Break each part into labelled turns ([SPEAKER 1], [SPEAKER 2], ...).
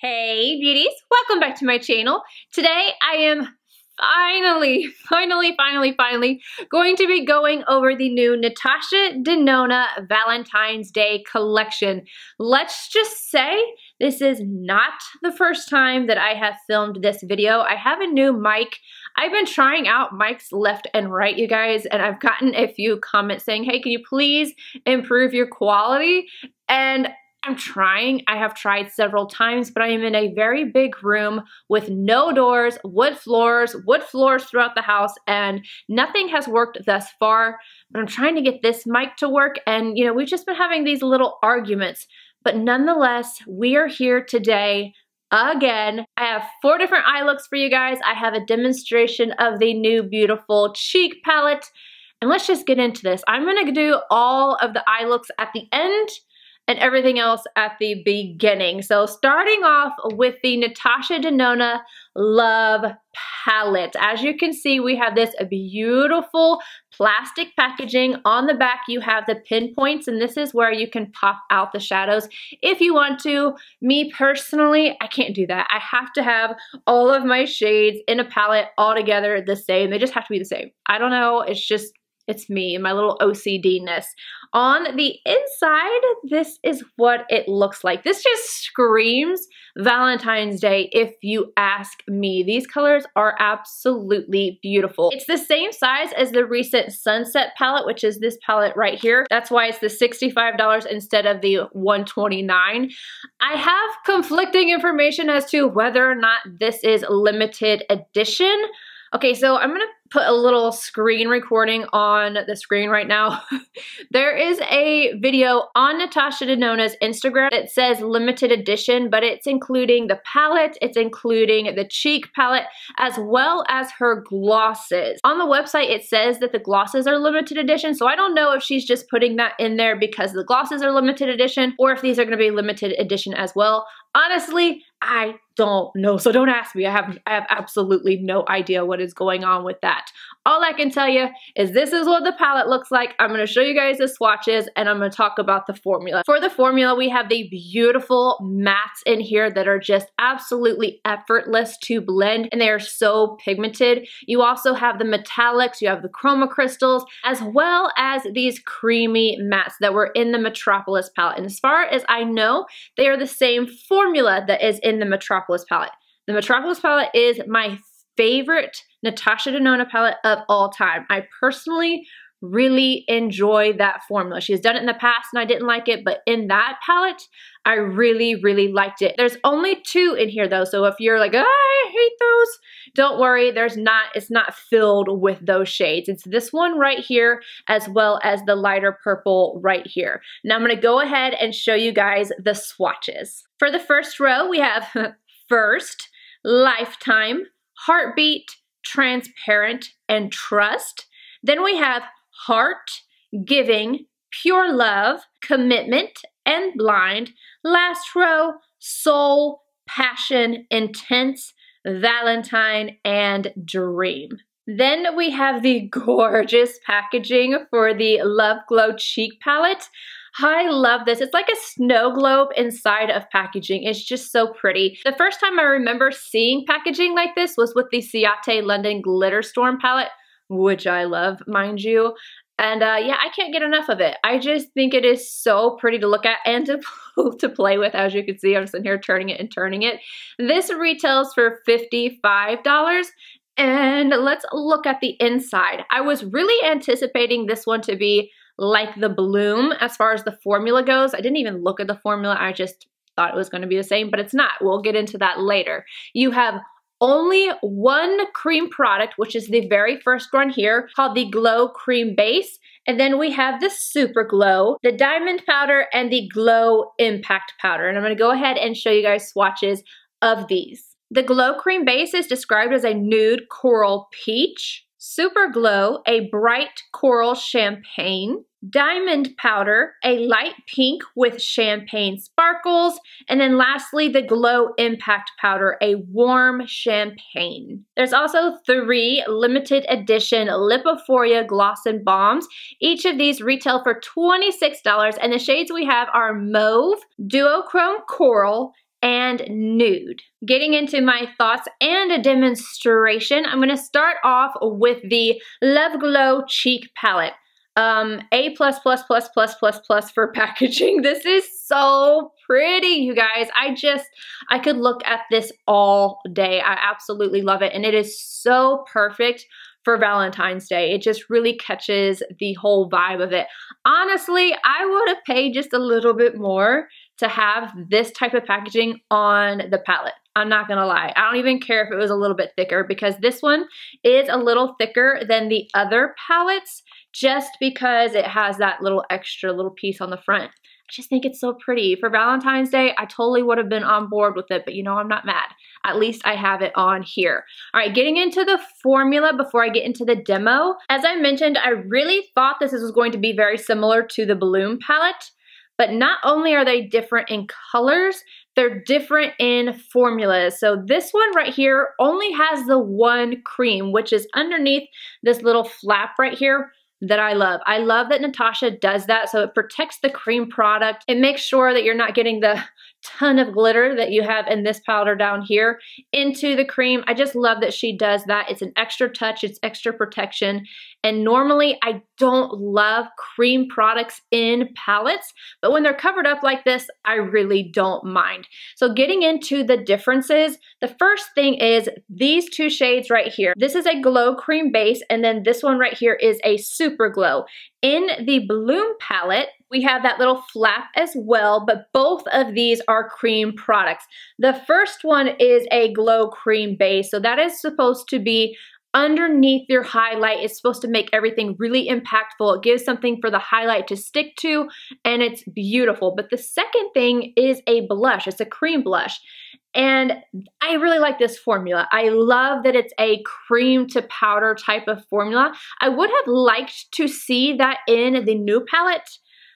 [SPEAKER 1] Hey beauties, welcome back to my channel. Today I am finally going to be going over the new NATASHA DENONA Valentine's Day collection. Let's just say this is not the first time that I have filmed this video. I have a new mic. I've been trying out mics left and right, you guys, and I've gotten a few comments saying, hey, can you please improve your quality? And I'm trying. I have tried several times, but I am in a very big room with no doors, wood floors throughout the house, and nothing has worked thus far. But I'm trying to get this mic to work, and you know, we've just been having these little arguments. But nonetheless, we are here today again. I have 4 different eye looks for you guys. I have a demonstration of the new beautiful cheek palette. And let's just get into this. I'm gonna do all of the eye looks at the end and everything else at the beginning. So starting off with the NATASHA DENONA Love Palette. As you can see, we have this beautiful plastic packaging. On the back, you have the pinpoints, and this is where you can pop out the shadows if you want to. Me personally, I can't do that. I have to have all of my shades in a palette all together the same. They just have to be the same. I don't know, it's me and my little OCD-ness. On the inside, this is what it looks like. This just screams Valentine's Day if you ask me. These colors are absolutely beautiful. It's the same size as the recent Sunset palette, which is this palette right here. That's why it's the $65 instead of the $129. I have conflicting information as to whether or not this is limited edition. Okay, so I'm gonna put a little screen recording on the screen right now. There is a video on NATASHA DENONA's Instagram that says limited edition, but it's including the palette, it's including the cheek palette, as well as her glosses. On the website, it says that the glosses are limited edition, so I don't know if she's just putting that in there because the glosses are limited edition, or if these are gonna be limited edition as well. Honestly, I don't know, so don't ask me. I have absolutely no idea what is going on with that. All I can tell you is this is what the palette looks like. I'm going to show you guys the swatches, and I'm going to talk about the formula. For the formula, we have the beautiful mattes in here that are just absolutely effortless to blend, and they are so pigmented. You also have the metallics, you have the chroma crystals, as well as these creamy mattes that were in the Metropolis palette. And as far as I know, they are the same formula that is in the Metropolis palette. The Metropolis palette is my favorite NATASHA DENONA palette of all time. I personally really enjoy that formula. She has done it in the past and I didn't like it, but in that palette, I really liked it. There's only 2 in here though, so if you're like, oh, I hate those, don't worry, it's not filled with those shades. It's this one right here, as well as the lighter purple right here. Now I'm gonna go ahead and show you guys the swatches. For the first row, we have First, Lifetime, Heartbeat, Transparent, and Trust. Then we have Heart, Giving, Pure Love, Commitment, and Blind. Last row, Soul, Passion, Intense, Valentine, and Dream. Then we have the gorgeous packaging for the Love Glow Cheek Palette. I love this. It's like a snow globe inside of packaging. It's just so pretty. The first time I remember seeing packaging like this was with the Ciate London Glitter Storm palette, which I love, mind you. And yeah, I can't get enough of it. I just think it is so pretty to look at and to play with. As you can see, I'm sitting here turning it and turning it. This retails for $55. And let's look at the inside. I was really anticipating this one to be like the Bloom as far as the formula goes. I didn't even look at the formula. I just thought it was going to be the same, but it's not. We'll get into that later. You have only one cream product, which is the very first one here, called the Glow Cream Base. And then we have the Super Glow, the Diamond Powder, and the Glow Impact Powder. And I'm going to go ahead and show you guys swatches of these. The Glow Cream Base is described as a nude coral peach. Super Glow, a bright coral champagne. Diamond Powder, a light pink with champagne sparkles. And then lastly, the Glow Impact Powder, a warm champagne. There's also 3 limited edition LIPOPHORIA Gloss and Balms. Each of these retail for $26, and the shades we have are Mauve, Duochrome Coral, and nude. Getting into my thoughts and a demonstration, I'm gonna start off with the Love Glow Cheek Palette. A++++++ for packaging. This is so pretty, you guys. I could look at this all day. I absolutely love it, and it is so perfect for Valentine's Day. It just really catches the whole vibe of it. Honestly, I would have paid just a little bit more to have this type of packaging on the palette. I'm not gonna lie. I don't even care if it was a little bit thicker, because this one is a little thicker than the other palettes just because it has that little extra little piece on the front. I just think it's so pretty. For Valentine's Day, I totally would have been on board with it, but you know, I'm not mad. At least I have it on here. All right, getting into the formula before I get into the demo. As I mentioned, I really thought this was going to be very similar to the Bloom palette, but not only are they different in colors, they're different in formulas. So this one right here only has the one cream, which is underneath this little flap right here that I love. I love that Natasha does that, so it protects the cream product. It makes sure that you're not getting the ton of glitter that you have in this powder down here into the cream. I just love that she does that. It's an extra touch, it's extra protection. And normally I don't love cream products in palettes, but when they're covered up like this, I really don't mind. So getting into the differences, the first thing is these two shades right here. This is a glow cream base, and then this one right here is a super glow. In the Bloom palette, we have that little flap as well, but both of these are cream products. The first one is a glow cream base, so that is supposed to be underneath your highlight. It's supposed to make everything really impactful. It gives something for the highlight to stick to, and it's beautiful. But the second thing is a blush. It's a cream blush. And I really like this formula. I love that it's a cream to powder type of formula. I would have liked to see that in the new palette,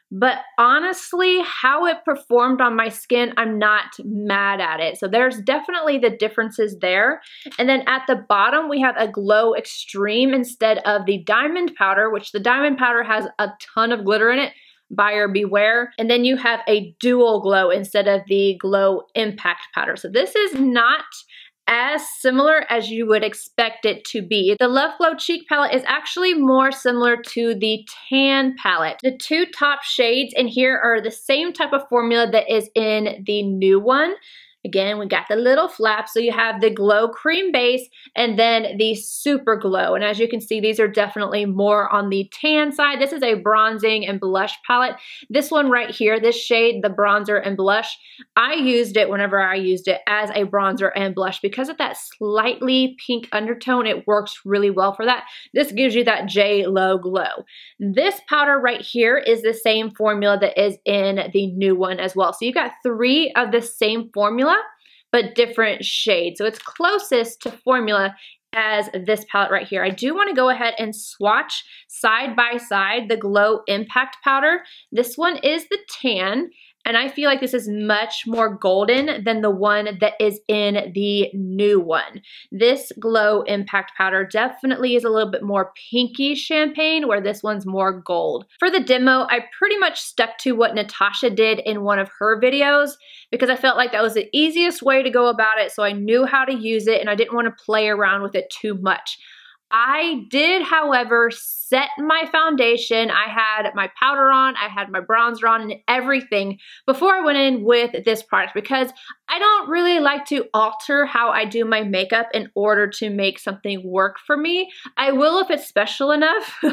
[SPEAKER 1] but honestly, how it performed on my skin, I'm not mad at it. So there's definitely the differences there. And then at the bottom, we have a Glow Extreme instead of the Diamond Powder, which the Diamond Powder has a ton of glitter in it. Buyer beware. And then you have a Dual Glow instead of the Glow Impact Powder. So this is not as similar as you would expect it to be. The Love Glow Cheek Palette is actually more similar to the Tan Palette. The two top shades in here are the same type of formula that is in the new one. Again, we got the little flap, so you have the glow cream base and then the super glow. And as you can see, these are definitely more on the tan side. This is a bronzing and blush palette. This one right here, this shade, the bronzer and blush, I used it whenever I used it as a bronzer and blush. Because of that slightly pink undertone, it works really well for that. This gives you that J-Lo glow. This powder right here is the same formula that is in the new one as well. So you got three of the same formula, but different shades. So it's closest to formula as this palette right here. I do want to go ahead and swatch side by side the Glow Impact Powder. This one is the tan, and I feel like this is much more golden than the one that is in the new one. This Glow Impact Powder definitely is a little bit more pinky champagne, where this one's more gold. For the demo, I pretty much stuck to what Natasha did in one of her videos because I felt like that was the easiest way to go about it, so I knew how to use it and I didn't want to play around with it too much. I did, however, set my foundation. I had my powder on, I had my bronzer on and everything before I went in with this product because I don't really like to alter how I do my makeup in order to make something work for me. I will if it's special enough,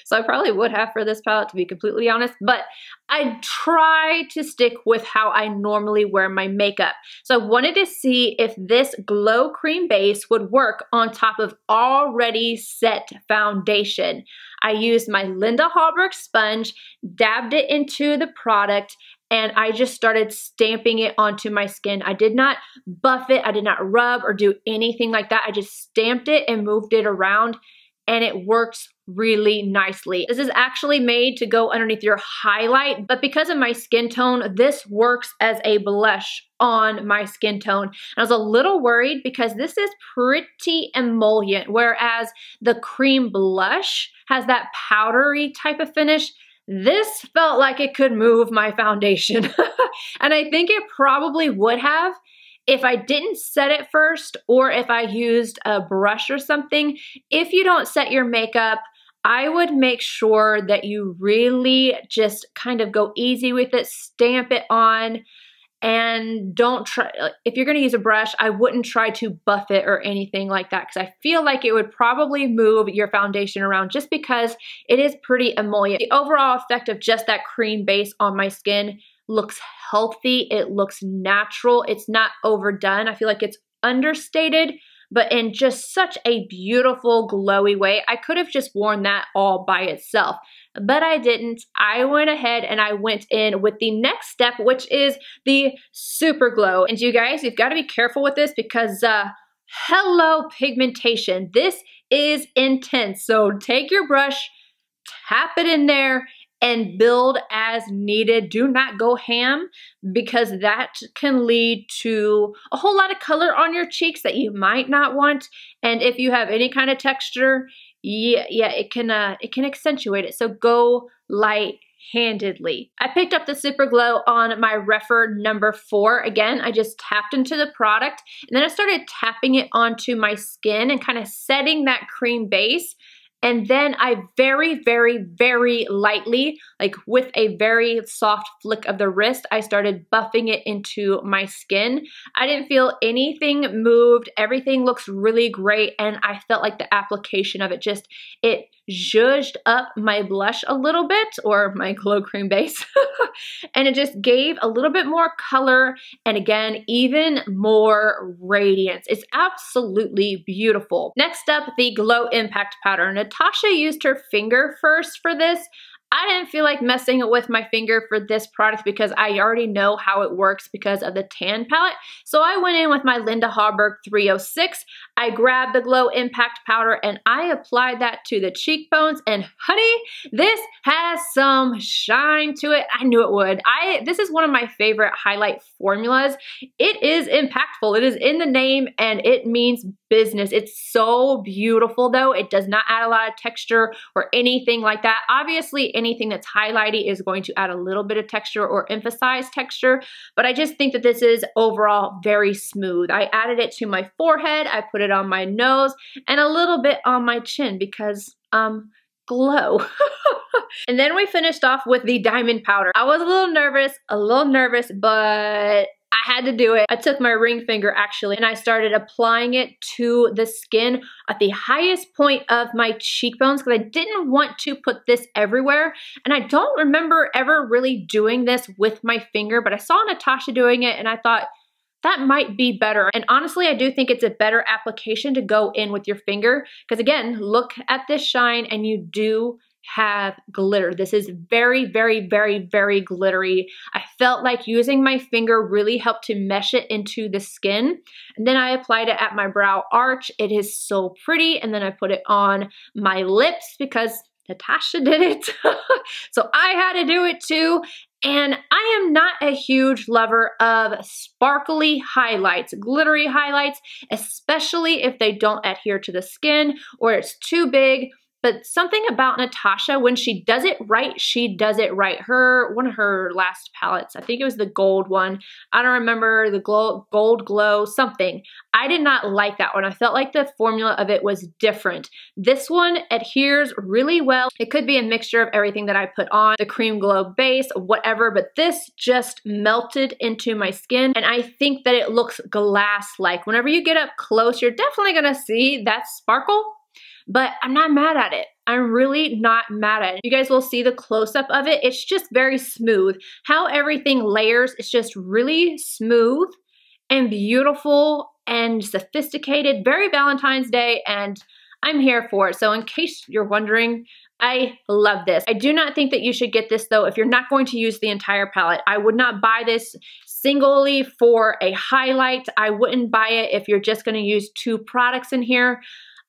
[SPEAKER 1] so I probably would have for this palette to be completely honest, but I try to stick with how I normally wear my makeup. So I wanted to see if this glow cream base would work on top of already set foundation. I used my Linda Hallberg sponge, dabbed it into the product, and I just started stamping it onto my skin. I did not buff it, I did not rub or do anything like that. I just stamped it and moved it around, and it works really nicely. This is actually made to go underneath your highlight, but because of my skin tone, this works as a blush on my skin tone. And I was a little worried because this is pretty emollient, whereas the cream blush has that powdery type of finish. this felt like it could move my foundation. And I think it probably would have if I didn't set it first or if I used a brush or something. If you don't set your makeup, I would make sure that you really just kind of go easy with it, stamp it on, and don't try, if you're gonna use a brush, I wouldn't try to buff it or anything like that, because I feel like it would probably move your foundation around just because it is pretty emollient. The overall effect of just that cream base on my skin looks healthy, it looks natural, it's not overdone. I feel like it's understated, but in just such a beautiful glowy way. I could have just worn that all by itself, but I didn't. I went ahead and I went in with the next step, which is the Super Glow. And you guys, you've got to be careful with this because hello pigmentation. This is intense. So take your brush, tap it in there, and build as needed. Do not go ham, because that can lead to a whole lot of color on your cheeks that you might not want. And if you have any kind of texture, it can accentuate it. So go light-handedly. I picked up the Super Glow on my REPHR number 4. Again, I just tapped into the product and then I started tapping it onto my skin and kind of setting that cream base. And then I very, very, very lightly, like with a very soft flick of the wrist, I started buffing it into my skin. I didn't feel anything moved. Everything looks really great. And I felt like the application of it just, it zhuzhed up my blush a little bit, or my glow cream base. And it just gave a little bit more color. And again, even more radiance. It's absolutely beautiful. Next up, the Glow Impact Powder. NATASHA used her finger first for this. I didn't feel like messing with my finger for this product because I already know how it works because of the tan palette. So I went in with my Linda Hallberg 306. I grabbed the Glow Impact Powder and I applied that to the cheekbones, and honey, this has some shine to it. I knew it would. This is one of my favorite highlight formulas. It is impactful. It is in the name and it means business. It's so beautiful though. It does not add a lot of texture or anything like that. Obviously, anything that's highlighty is going to add a little bit of texture or emphasize texture, but I just think that this is overall very smooth. I added it to my forehead, I put it on my nose, and a little bit on my chin because, glow. And then we finished off with the diamond powder. I was a little nervous, but I had to do it. I took my ring finger actually and I started applying it to the skin at the highest point of my cheekbones because I didn't want to put this everywhere. And I don't remember ever really doing this with my finger, but I saw NATASHA doing it and I thought that might be better. And honestly, I do think it's a better application to go in with your finger because again, look at this shine and you do have glitter. This is very, very, very, very glittery. I felt like using my finger really helped to mesh it into the skin. And then I applied it at my brow arch. It is so pretty. And then I put it on my lips because NATASHA did it. So I had to do it too. And I am not a huge lover of sparkly highlights, glittery highlights, especially if they don't adhere to the skin or it's too big. But something about NATASHA, when she does it right, she does it right. One of her last palettes, I think it was the gold one. I don't remember, the gold glow something. I did not like that one. I felt like the formula of it was different. This one adheres really well. It could be a mixture of everything that I put on, the cream glow base, whatever, but this just melted into my skin. And I think that it looks glass-like. Whenever you get up close, you're definitely gonna see that sparkle. But I'm not mad at it. I'm really not mad at it. You guys will see the close-up of it. It's just very smooth. How everything layers is just really smooth and beautiful and sophisticated. Very Valentine's Day, and I'm here for it. So in case you're wondering, I love this. I do not think that you should get this though if you're not going to use the entire palette. I would not buy this singly for a highlight. I wouldn't buy it if you're just gonna use 2 products in here.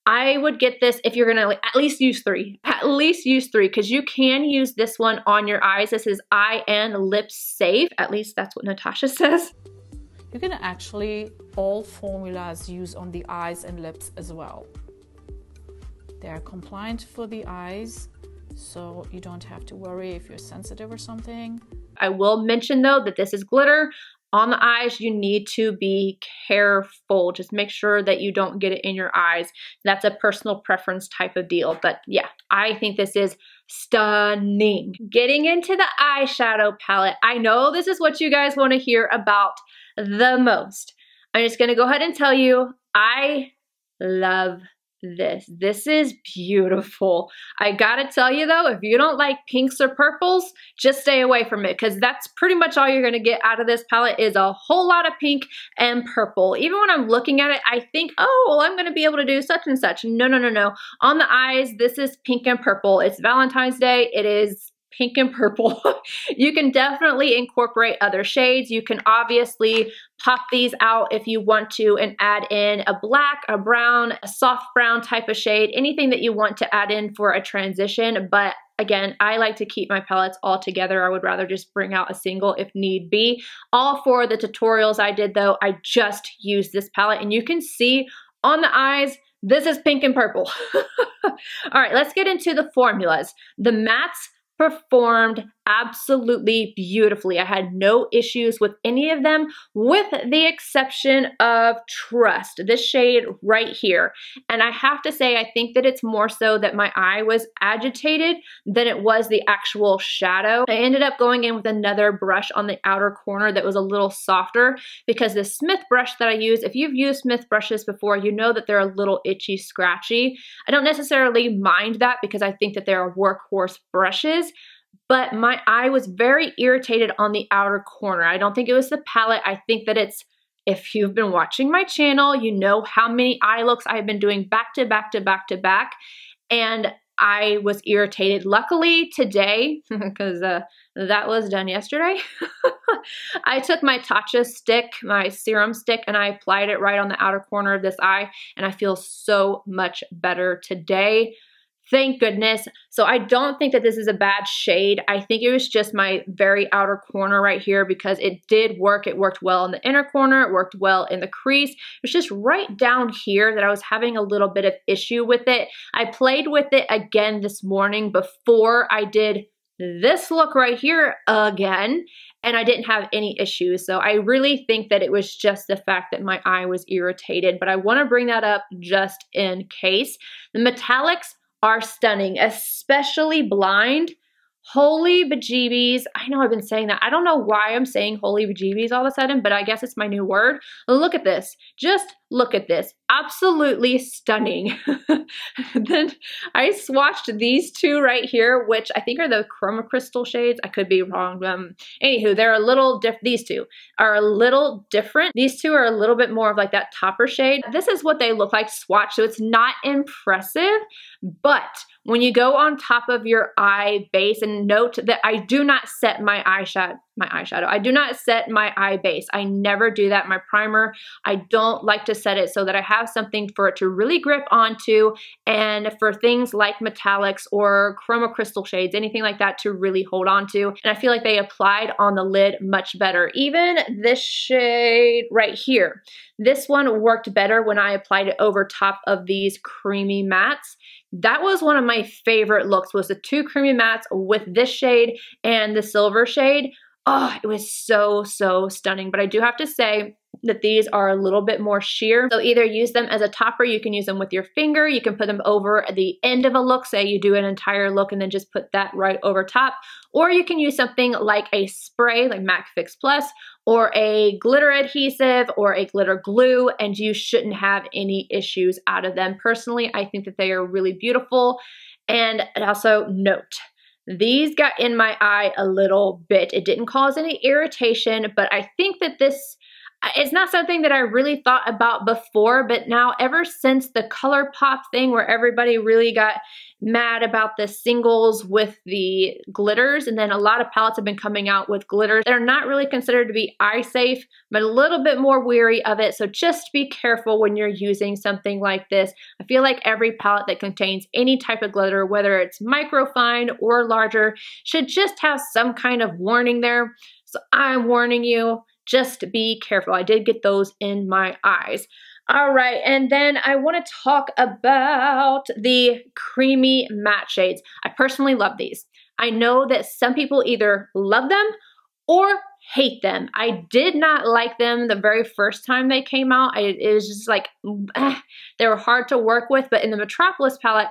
[SPEAKER 1] I would get this if you're gonna at least use 3. At least use 3 because you can use this one on your eyes. This is eye and lips safe. At least that's what NATASHA says.
[SPEAKER 2] You can actually all formulas use on the eyes and lips as well. They are compliant for the eyes, so you don't have to worry if you're sensitive or something.
[SPEAKER 1] I will mention though that this is glitter. On the eyes, you need to be careful. Just make sure that you don't get it in your eyes. That's a personal preference type of deal. But yeah, I think this is stunning. Getting into the eyeshadow palette. I know this is what you guys want to hear about the most. I'm just going to go ahead and tell you, I love this. This is beautiful. I gotta tell you though, if you don't like pinks or purples, just stay away from it, because that's pretty much all you're gonna get out of this palette is a whole lot of pink and purple. Even when I'm looking at it, I think, oh, well, I'm gonna be able to do such and such. No, no, no, no. On the eyes, this is pink and purple. It's Valentine's Day. It is pink and purple. You can definitely incorporate other shades. You can obviously pop these out if you want to and add in a black, a brown, a soft brown type of shade, anything that you want to add in for a transition. But again, I like to keep my palettes all together. I would rather just bring out a single if need be. All for the tutorials I did though, I just used this palette, and you can see on the eyes, this is pink and purple. All right, let's get into the formulas. The mattes performed absolutely beautifully. I had no issues with any of them, with the exception of Trust, this shade right here. And I have to say, I think that it's more so that my eye was agitated than it was the actual shadow. I ended up going in with another brush on the outer corner that was a little softer, because the Smith brush that I use, if you've used Smith brushes before, you know that they're a little itchy, scratchy. I don't necessarily mind that because I think that they're workhorse brushes, but my eye was very irritated on the outer corner. I don't think it was the palette. I think that it's, if you've been watching my channel, you know how many eye looks I've been doing back to back to back to back, and I was irritated. Luckily today, because that was done yesterday, I took my TATCHA stick, my serum stick, and I applied it right on the outer corner of this eye, and I feel so much better today. Thank goodness. So I don't think that this is a bad shade. I think it was just my very outer corner right here, because it did work. It worked well in the inner corner. It worked well in the crease. It was just right down here that I was having a little bit of issue with it. I played with it again this morning before I did this look right here again, and I didn't have any issues. So I really think that it was just the fact that my eye was irritated, but I want to bring that up just in case. The metallics are stunning, especially Blind. Holy bejeebies. I know I've been saying that. I don't know why I'm saying holy bejeebies all of a sudden, but I guess it's my new word. Look at this. Just look at this. Absolutely stunning. Then I swatched these two right here, which I think are the Chroma Crystal shades. I could be wrong. Anywho, they're a little different. These two are a little different. These two are a little bit more of like that topper shade. This is what they look like swatched, so it's not impressive, but when you go on top of your eye base, and note that I do not set my eyeshadow. I do not set my eye base. I never do that. My primer, I don't like to set it so that I have something for it to really grip onto, and for things like metallics or chroma crystal shades, anything like that, to really hold on to. And I feel like they applied on the lid much better. Even this shade right here, this one worked better when I applied it over top of these creamy mattes. That was one of my favorite looks, was the two creamy mattes with this shade and the silver shade. Oh, it was so, so stunning. But I do have to say that these are a little bit more sheer. So either use them as a topper, you can use them with your finger, you can put them over the end of a look, say you do an entire look and then just put that right over top, or you can use something like a spray, like MAC Fix Plus, or a glitter adhesive, or a glitter glue, and you shouldn't have any issues out of them. Personally, I think that they are really beautiful. And also note, these got in my eye a little bit. It didn't cause any irritation, but I think that this, it's not something that I really thought about before, but now ever since the ColourPop thing where everybody really got mad about the singles with the glitters, and then a lot of palettes have been coming out with glitters that are not really considered to be eye safe, but a little bit more weary of it. So just be careful when you're using something like this. I feel like every palette that contains any type of glitter, whether it's microfine or larger, should just have some kind of warning there. So I'm warning you, just be careful. I did get those in my eyes. All right, and then I want to talk about the creamy matte shades. I personally love these. I know that some people either love them or hate them. I did not like them the very first time they came out. It was just like, they were hard to work with, but in the Metropolis palette,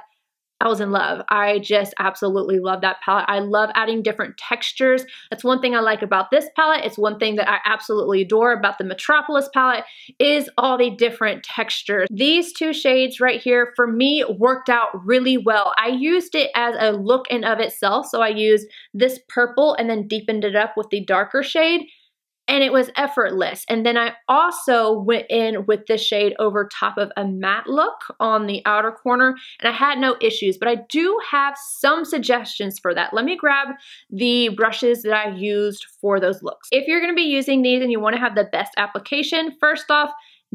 [SPEAKER 1] I was in love. I just absolutely love that palette. I love adding different textures. That's one thing I like about this palette. It's one thing that I absolutely adore about the Metropolis palette is all the different textures. These two shades right here for me worked out really well. I used it as a look in of itself. So I used this purple and then deepened it up with the darker shade. And it was effortless. And then I also went in with this shade over top of a matte look on the outer corner, and I had no issues, but I do have some suggestions for that. Let me grab the brushes that I used for those looks. If you're gonna be using these and you wanna have the best application, first off,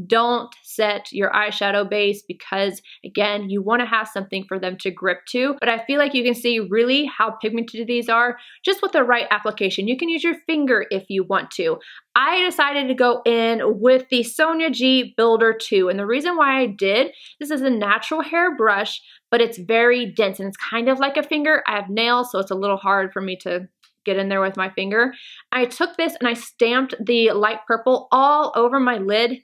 [SPEAKER 1] don't set your eyeshadow base because, again, you want to have something for them to grip to. But I feel like you can see really how pigmented these are just with the right application. You can use your finger if you want to. I decided to go in with the Sonia G Builder 2. And the reason why I did, this is a natural hair brush, but it's very dense and it's kind of like a finger. I have nails, so it's a little hard for me to get in there with my finger. I took this and I stamped the light purple all over my lid.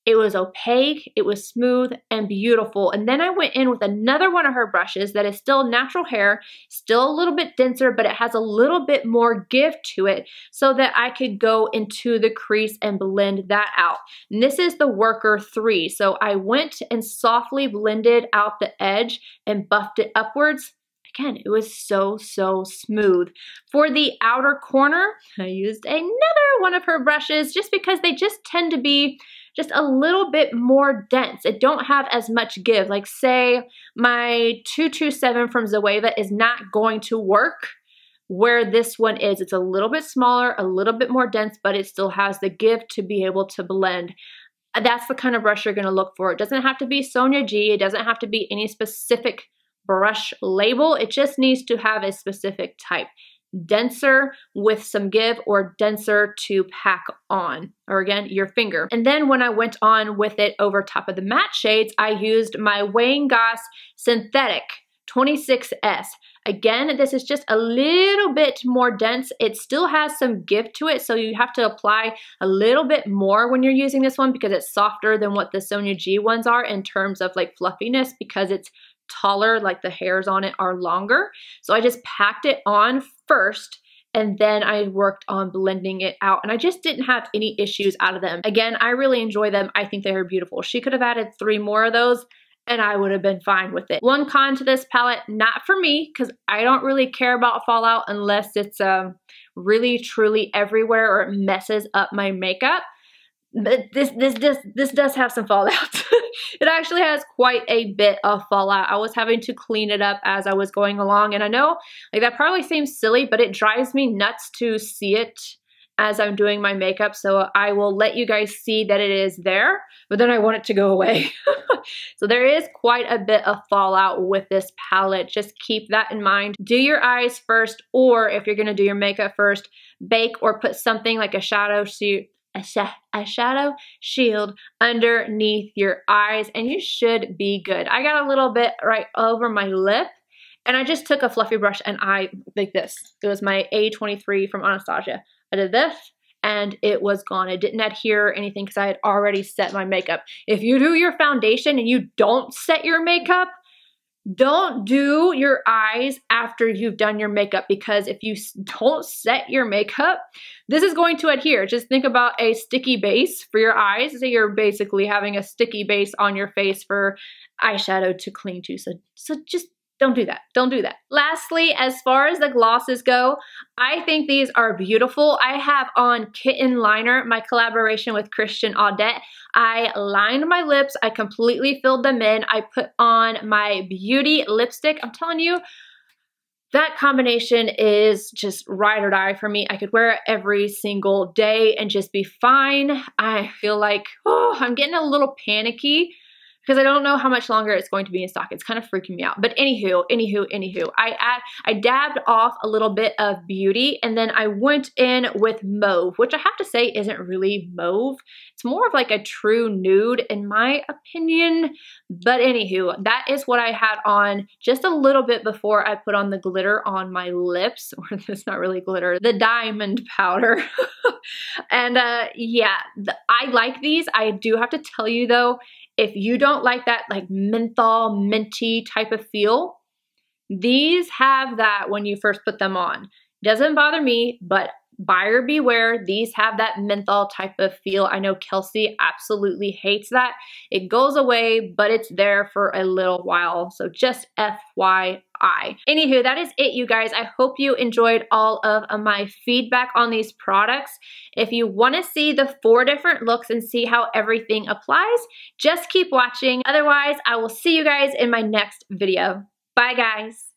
[SPEAKER 1] It was opaque, it was smooth and beautiful. And then I went in with another one of her brushes that is still natural hair, still a little bit denser, but it has a little bit more give to it so that I could go into the crease and blend that out. And this is the Worker 3. So I went and softly blended out the edge and buffed it upwards. Again, it was so smooth. For the outer corner, I used another one of her brushes just because they just tend to be just a little bit more dense. It don't have as much give. Like say my 227 from ZOEVA is not going to work where this one is. It's a little bit smaller, a little bit more dense, but it still has the give to be able to blend. That's the kind of brush you're gonna look for. It doesn't have to be Sonia G. It doesn't have to be any specific brush label. It just needs to have a specific type. Denser with some give or denser to pack on, or again, your finger. And then when I went on with it over top of the matte shades, I used my Wayne Goss Synthetic 26S. Again, this is just a little bit more dense. It still has some give to it, so you have to apply a little bit more when you're using this one because it's softer than what the Sonia G ones are in terms of like fluffiness because it's taller, like the hairs on it are longer. So I just packed it on first and then I worked on blending it out and I just didn't have any issues out of them. Again, I really enjoy them. I think they are beautiful. She could have added 3 more of those and I would have been fine with it. One con to this palette, not for me, because I don't really care about fallout unless it's really truly everywhere or it messes up my makeup. But this does have some fallout. It actually has quite a bit of fallout. I was having to clean it up as I was going along, and I know like that probably seems silly, but it drives me nuts to see it as I'm doing my makeup. So I will let you guys see that it is there, but then I want it to go away. So there is quite a bit of fallout with this palette. Just keep that in mind. Do your eyes first, or if you're gonna do your makeup first, bake or put something like a shadow shield underneath your eyes and you should be good. I got a little bit right over my lip and I just took a fluffy brush and I like this. It was my A23 from Anastasia. I did this and it was gone. It didn't adhere or anything because I had already set my makeup. If you do your foundation and you don't set your makeup, don't do your eyes after you've done your makeup because if you don't set your makeup, this is going to adhere. Just think about a sticky base for your eyes. So you're basically having a sticky base on your face for eyeshadow to cling to. So just don't do that. Don't do that. Lastly, as far as the glosses go, I think these are beautiful. I have on Kitten Liner, my collaboration with Christian Audette. I lined my lips. I completely filled them in. I put on my Beauty lipstick. I'm telling you, that combination is just ride or die for me. I could wear it every single day and just be fine. I feel like, oh, I'm getting a little panicky because I don't know how much longer it's going to be in stock. It's kind of freaking me out. But anywho, I dabbed off a little bit of Beauty, and then I went in with Mauve, which I have to say isn't really mauve. It's more of like a true nude in my opinion. But anywho, that is what I had on just a little bit before I put on the glitter on my lips, or it's not really glitter, the diamond powder. And yeah, I like these. I do have to tell you though, if you don't like that like menthol, minty type of feel, these have that when you first put them on. Doesn't bother me, but buyer beware, these have that menthol type of feel. I know Kelsey absolutely hates that. It goes away, but it's there for a little while. So just FYI. Anywho, that is it, you guys. I hope you enjoyed all of my feedback on these products. If you want to see the 4 different looks and see how everything applies, just keep watching. Otherwise, I will see you guys in my next video. Bye, guys.